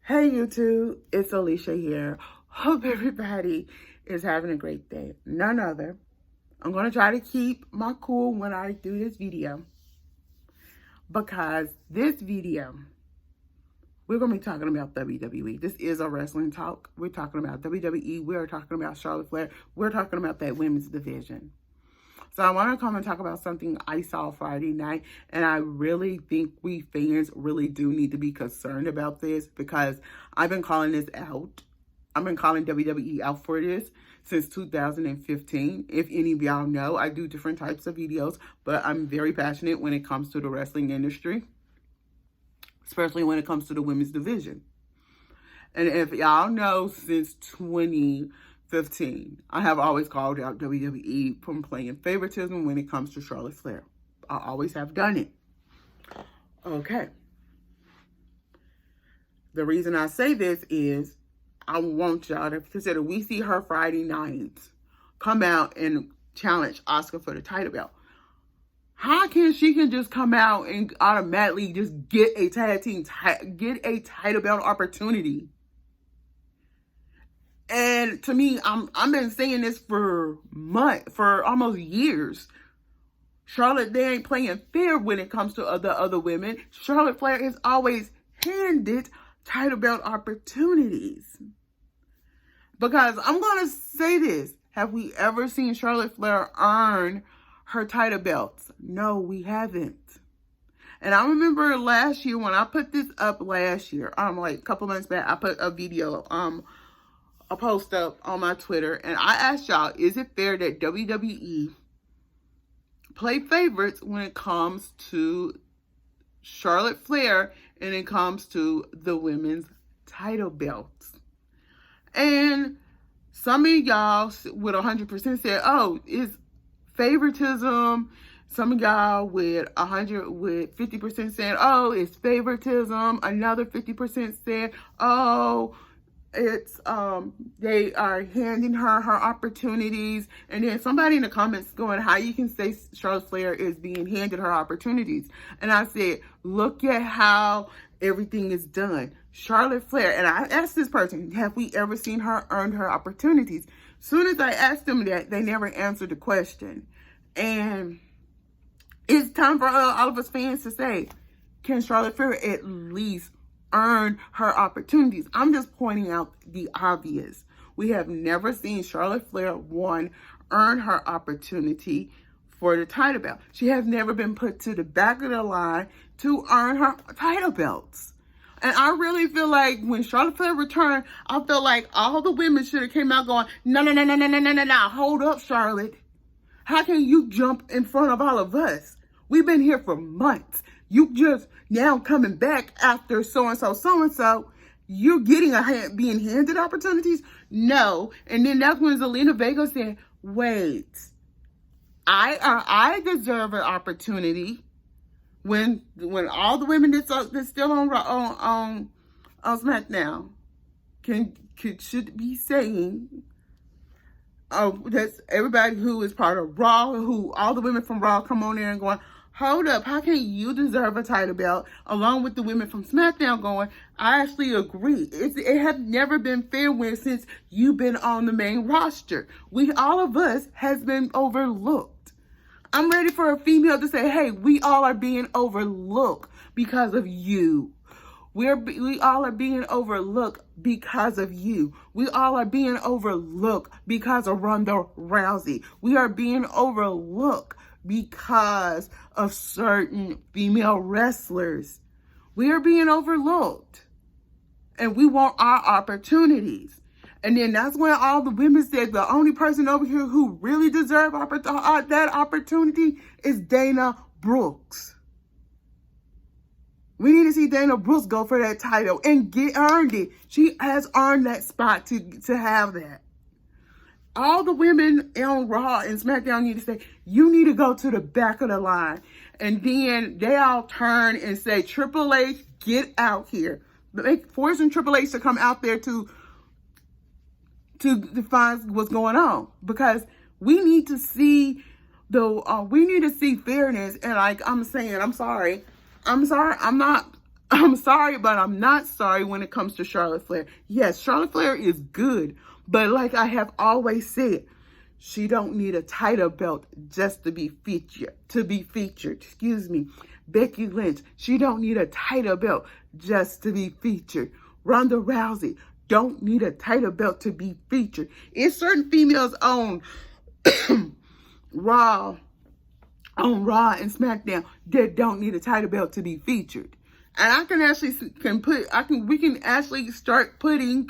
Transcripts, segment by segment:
Hey YouTube, it's Alicia here. Hope everybody is having a great day. None other. I'm going to try to keep my cool when I do this video. Because this video, we're going to be talking about WWE. This is a wrestling talk. We're talking about WWE. We're talking about Charlotte Flair. We're talking about that women's division. So I want to come and talk about something I saw Friday night, and I really think we fans really do need to be concerned about this because I've been calling this out. I've been calling WWE out for this since 2015. If any of y'all know, I do different types of videos, but I'm very passionate when it comes to the wrestling industry, especially when it comes to the women's division. And if y'all know, since 2015, I have always called out WWE from playing favoritism when it comes to Charlotte Flair. I always have done it. Okay. The reason I say this is I want y'all to consider, we see her Friday nights come out and challenge Asuka for the title belt. How can she just come out and automatically just get a get a title belt opportunity? And to me, I've been saying this for almost years. Charlotte, they ain't playing fair when it comes to the other women. Charlotte Flair is always handed title belt opportunities. Because I'm going to say this. Have we ever seen Charlotte Flair earn her title belts? No, we haven't. And I remember last year when I put this up last year, like a couple months back, I put a video, a post up on my Twitter, and I asked y'all, is it fair that WWE play favorites when it comes to Charlotte Flair and it comes to the women's title belts? And some of y'all with 100% said, oh, it's favoritism. Some of y'all with 50% saying, oh, it's favoritism. Another 50% said, oh, it's they are handing her opportunities. And then somebody in the comments going, how you can say Charlotte Flair is being handed her opportunities? And I said, look at how everything is done. Charlotte Flair, and I asked this person, have we ever seen her earn her opportunities? Soon as I asked them that, they never answered the question. And it's time for all of us fans to say, can Charlotte Flair at least earn her opportunities? I'm just pointing out the obvious. We have never seen Charlotte Flair, earn her opportunity for the title belt. She has never been put to the back of the line to earn her title belts. And I really feel like when Charlotte Flair returned, I felt like all the women should have came out going, no, hold up, Charlotte. How can you jump in front of all of us? We've been here for months. You just now coming back after so-and-so. You're getting being handed opportunities? No. And then that's when Zelina Vega said, wait, I deserve an opportunity. When all the women that's still on SmackDown should be saying, that's everybody who is part of Raw, who all the women from Raw come on there and going, hold up, how can you deserve a title belt? Along with the women from SmackDown going, I actually agree. It has never been fair since you've been on the main roster. All of us has been overlooked. I'm ready for a female to say, hey, we all are being overlooked because of you. We all are being overlooked because of you. We all are being overlooked because of Ronda Rousey. We are being overlooked because of certain female wrestlers. We are being overlooked. And we want our opportunities. And then that's when all the women said the only person over here who really deserves that opportunity is Dana Brooks. We need to see Dana Brooks go for that title and earned it. She has earned that spot to have that. All the women on Raw and SmackDown need to say, you need to go to the back of the line. And then they all turn and say, Triple H, get out here. Forcing Triple H to come out there to define what's going on. Because we need to see fairness. And like I'm saying, I'm sorry. I'm not I'm sorry, but I'm not sorry when it comes to Charlotte Flair. Yes, Charlotte Flair is good, but like I have always said, she don't need a title belt just to be featured. Excuse me. Becky Lynch, she don't need a title belt just to be featured. Ronda Rousey don't need a title belt to be featured. It's certain females on Raw and SmackDown that don't need a title belt to be featured. And I can actually we can actually start putting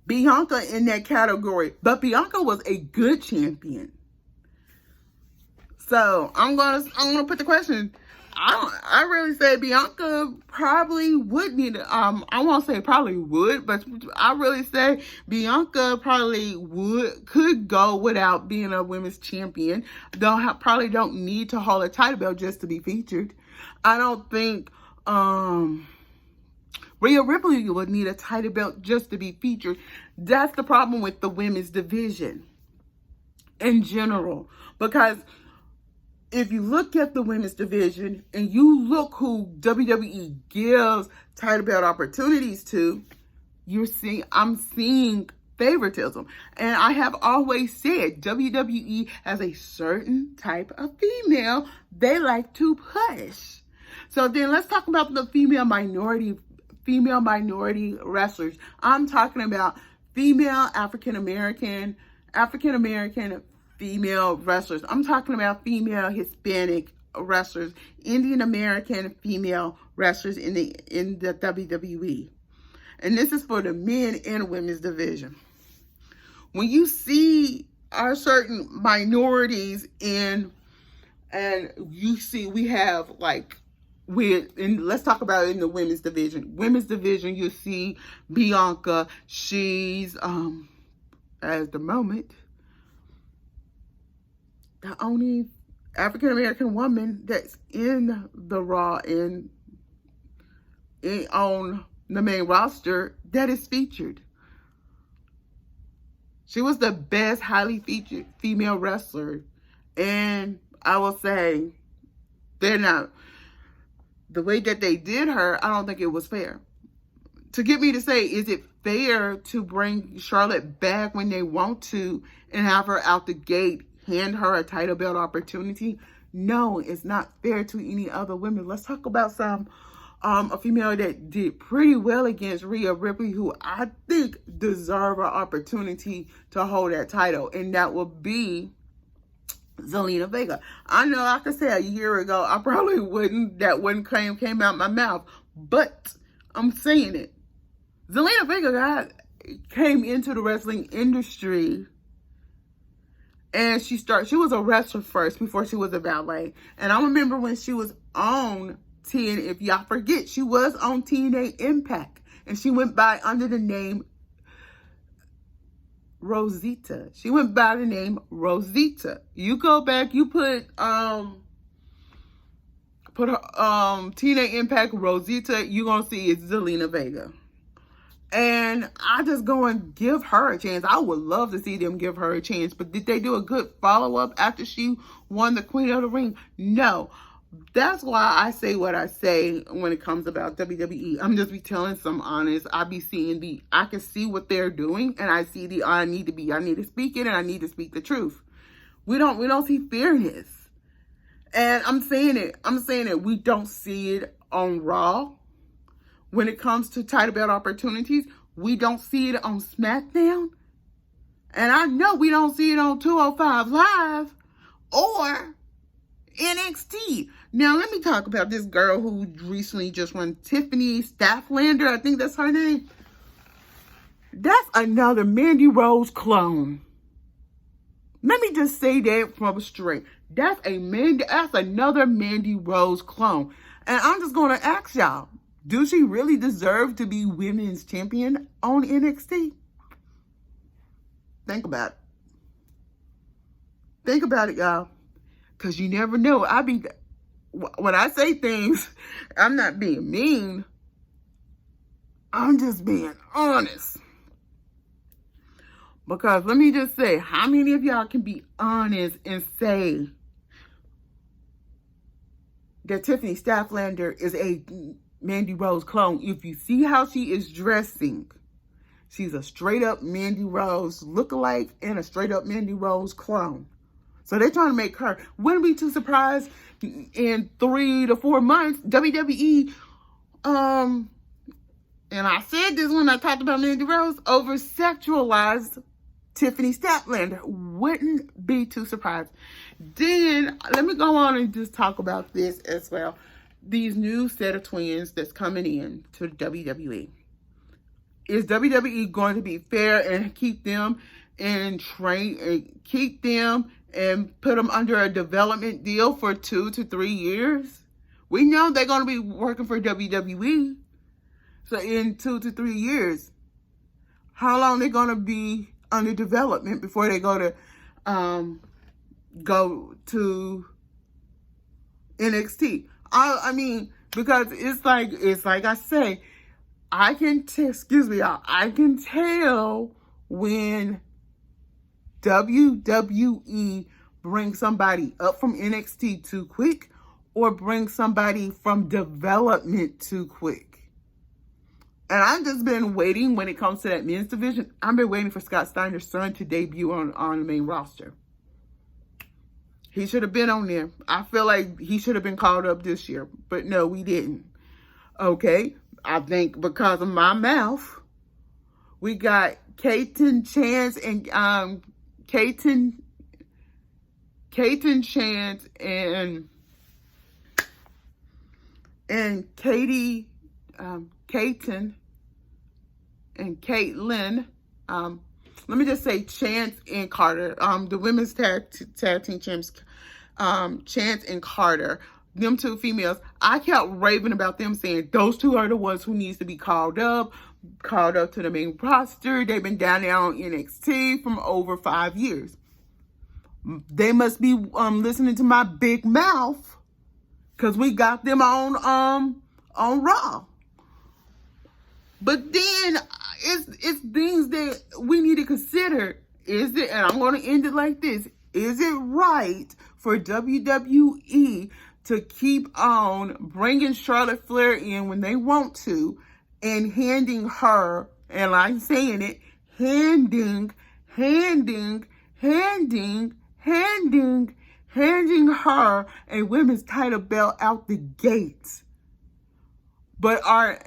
Bianca in that category. But Bianca was a good champion. So I'm gonna put the question. I really say Bianca probably would need I won't say probably would, but I really say Bianca probably could go without being a women's champion. Probably don't need to hold a title belt just to be featured. I don't think Rhea Ripley would need a title belt just to be featured. That's the problem with the women's division in general, because if you look at the women's division and you look who WWE gives title belt opportunities to, I'm seeing favoritism. And I have always said WWE has a certain type of female they like to push. So then let's talk about the female minority wrestlers. I'm talking about female African American female wrestlers. I'm talking about female Hispanic wrestlers, Indian American female wrestlers in the WWE. And this is for the men and women's division. When you see our certain minorities and you see we have let's talk about it in the women's division. Women's division, you see Bianca. She's at the moment the only African-American woman that's in the Raw and on the main roster that is featured. She was the best highly featured female wrestler. And I will say, the way that they did her, I don't think it was fair. To get me to say, is it fair to bring Charlotte back when they want to and have her out the gate, hand her a title belt opportunity? No, it's not fair to any other women. Let's talk about a female that did pretty well against Rhea Ripley, who I think deserve an opportunity to hold that title, and that will be Zelina Vega. I know I could say a year ago I probably wouldn't, that wouldn't came out my mouth, but I'm saying it. Zelina Vega came into the wrestling industry and she was a wrestler first before she was a ballet. And I remember when she was on TNA, if y'all forget, she was on TNA Impact. And she went by under the name Rosita. She went by the name Rosita. You go back, you put her TNA Impact Rosita, you're gonna see it's Zelina Vega. And I just go and give her a chance. I would love to see them give her a chance. But did they do a good follow-up after she won the Queen of the Ring? No. That's why I say what I say when it comes about WWE. I'm just be telling some honest. I can see what they're doing, and I see I need to speak it, and I need to speak the truth. We don't see fairness. And I'm saying it. We don't see it on Raw. When it comes to title belt opportunities, we don't see it on SmackDown. And I know we don't see it on 205 Live or NXT. Now, let me talk about this girl who recently just won, Tiffany Stafflander. I think that's her name. That's another Mandy Rose clone. Let me just say that from straight. That's another Mandy Rose clone. And I'm just going to ask y'all, do she really deserve to be women's champion on NXT? Think about it. Think about it, y'all. Because you never know. When I say things, I'm not being mean. I'm just being honest. Because let me just say, how many of y'all can be honest and say that Tiffany Statlander is a Mandy Rose clone. If you see how she is dressing, she's a straight up Mandy Rose lookalike and a straight up Mandy Rose clone. So they're trying to make her. Wouldn't be too surprised in 3 to 4 months, WWE, and I said this when I talked about Mandy Rose, over-sexualized Tiffany Statlander. Wouldn't be too surprised. Then, let me go on and just talk about this as well. These new set of twins that's coming in to WWE. Is WWE going to be fair and keep them and keep them and put them under a development deal for 2 to 3 years? We know they're going to be working for WWE. So in 2 to 3 years, how long they going to be under development before they go to NXT? I mean, because it's like I say, I can tell when WWE brings somebody up from NXT too quick or brings somebody from development too quick. And I've just been waiting when it comes to that men's division. I've been waiting for Scott Steiner's son to debut on the main roster. He should have been on there. I feel like he should have been called up this year. But no, we didn't. Okay. I think because of my mouth, we got Katen Chance and Katen Chance and Katie Katen and Caitlyn. Let me just say Chance and Carter. The women's tag team champs, Chance and Carter. Them two females. I kept raving about them, saying those two are the ones who needs to be called up to the main roster. They've been down there on NXT from over 5 years. They must be listening to my big mouth, because we got them on Raw. But then it's things that we need to consider. Is it, and I'm going to end it like this, is it right for WWE to keep on bringing Charlotte Flair in when they want to and handing her, and I'm saying it, handing her a women's title belt out the gate? But are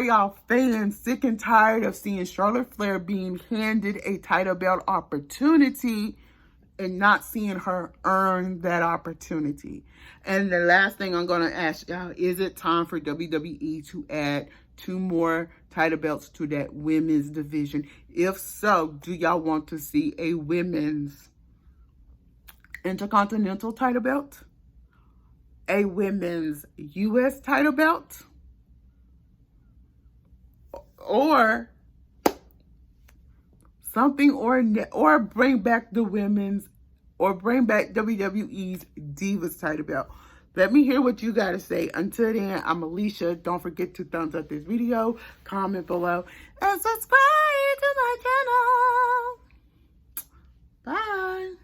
y'all fans sick and tired of seeing Charlotte Flair being handed a title belt opportunity and not seeing her earn that opportunity? And the last thing I'm going to ask y'all, is it time for WWE to add 2 more title belts to that women's division? If so, do y'all want to see a women's Intercontinental title belt? A women's U.S. title belt? Or something, or bring back the women's, or bring back WWE's Divas title belt? Let me hear what you got to say. Until then, I'm Alicia. Don't forget to thumbs up this video, comment below, and subscribe to my channel. Bye.